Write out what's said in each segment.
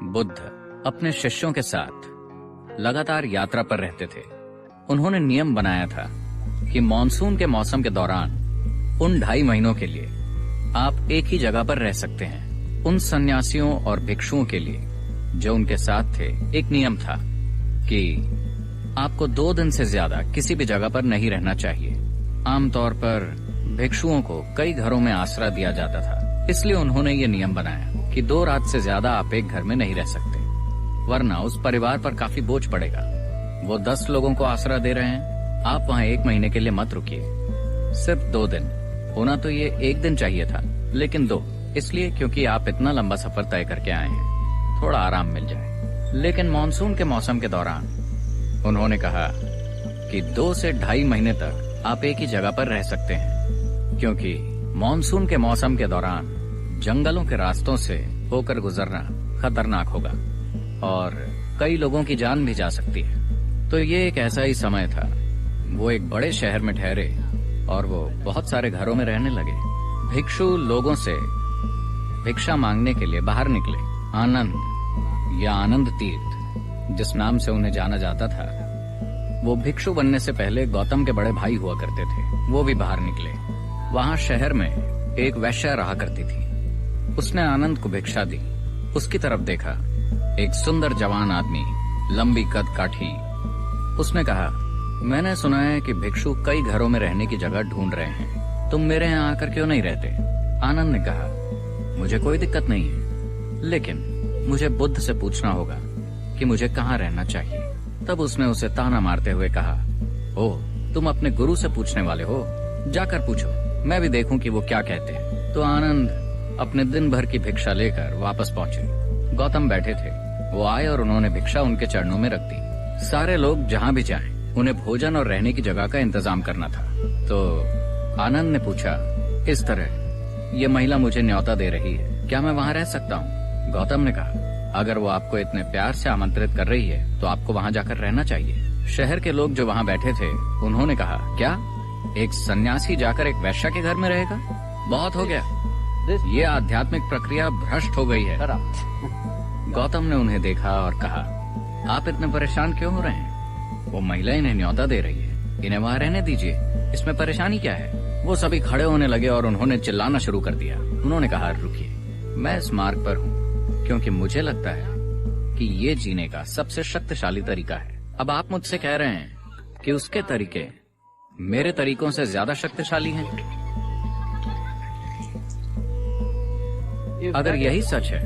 बुद्ध अपने शिष्यों के साथ लगातार यात्रा पर रहते थे। उन्होंने नियम बनाया था कि मॉनसून के मौसम के दौरान उन 2.5 महीनों के लिए आप एक ही जगह पर रह सकते हैं। उन सन्यासियों और भिक्षुओं के लिए जो उनके साथ थे, एक नियम था कि आपको 2 दिन से ज्यादा किसी भी जगह पर नहीं रहना चाहिए। आमतौर पर भिक्षुओं को कई घरों में आसरा दिया जाता था, इसलिए उन्होंने ये नियम बनाया कि 2 रात से ज्यादा आप एक घर में नहीं रह सकते, वरना उस परिवार पर काफी बोझ पड़ेगा। वो 10 लोगों को आसरा दे रहे हैं, आप वहाँ 1 महीने के लिए मत रुकिए। सिर्फ 2 दिन होना तो ये 1 दिन चाहिए था, लेकिन 2 इसलिए क्योंकि आप इतना लंबा सफर तय करके आए हैं, थोड़ा आराम मिल जाए। लेकिन मानसून के मौसम के दौरान उन्होंने कहा कि 2 से 2.5 महीने तक आप एक ही जगह पर रह सकते हैं, क्योंकि मानसून के मौसम के दौरान जंगलों के रास्तों से होकर गुजरना खतरनाक होगा और कई लोगों की जान भी जा सकती है। तो ये एक ऐसा ही समय था। वो एक बड़े शहर में ठहरे और वो बहुत सारे घरों में रहने लगे। भिक्षु लोगों से भिक्षा मांगने के लिए बाहर निकले। आनंद या आनंद तीर्थ, जिस नाम से उन्हें जाना जाता था, वो भिक्षु बनने से पहले गौतम के बड़े भाई हुआ करते थे। वो भी बाहर निकले। वहाँ शहर में एक वैश्या रहा करती थी। उसने आनंद को भिक्षा दी। उसकी तरफ देखा, एक सुंदर जवान आदमी, लंबी कद काठी। उसने कहा, मैंने सुना है कि भिक्षु कई घरों में रहने की जगह ढूंढ रहे हैं, तुम मेरे यहाँ आकर क्यों नहीं रहते? आनंद ने कहा, मुझे कोई दिक्कत नहीं है, लेकिन मुझे बुद्ध से पूछना होगा कि मुझे कहाँ रहना चाहिए। तब उसने उसे ताना मारते हुए कहा, ओह, तुम अपने गुरु से पूछने वाले हो? जाकर पूछो, मैं भी देखूं कि वो क्या कहते हैं। तो आनंद अपने दिन भर की भिक्षा लेकर वापस पहुंचे। गौतम बैठे थे। वो आए और उन्होंने भिक्षा उनके चरणों में रख दी। सारे लोग जहाँ भी जाएं, उन्हें भोजन और रहने की जगह का इंतजाम करना था। तो आनंद ने पूछा, इस तरह ये महिला मुझे न्योता दे रही है, क्या मैं वहाँ रह सकता हूँ? गौतम ने कहा, अगर वो आपको इतने प्यार से आमंत्रित कर रही है तो आपको वहाँ जाकर रहना चाहिए। शहर के लोग जो वहाँ बैठे थे, उन्होंने कहा, क्या एक सन्यासी जाकर एक वैश्या के घर में रहेगा? बहुत हो गया, ये आध्यात्मिक प्रक्रिया भ्रष्ट हो गई है। गौतम ने उन्हें देखा और कहा, आप इतने परेशान क्यों हो रहे हैं? वो महिला इन्हें न्योता दे रही है, इन्हें वहाँ रहने दीजिए, इसमें परेशानी क्या है? वो सभी खड़े होने लगे और उन्होंने चिल्लाना शुरू कर दिया। उन्होंने कहा, रुकिए, मैं इस मार्ग पर हूँ क्योंकि मुझे लगता है कि ये जीने का सबसे शक्तिशाली तरीका है। अब आप मुझसे कह रहे हैं कि उसके तरीके मेरे तरीकों से ज्यादा शक्तिशाली हैं। अगर यही सच है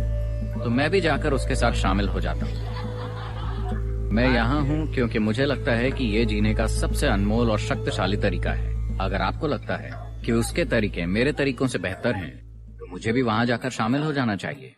तो मैं भी जाकर उसके साथ शामिल हो जाता हूँ। मैं यहाँ हूँ क्योंकि मुझे लगता है कि ये जीने का सबसे अनमोल और शक्तिशाली तरीका है। अगर आपको लगता है कि उसके तरीके मेरे तरीकों से बेहतर हैं, तो मुझे भी वहाँ जाकर शामिल हो जाना चाहिए।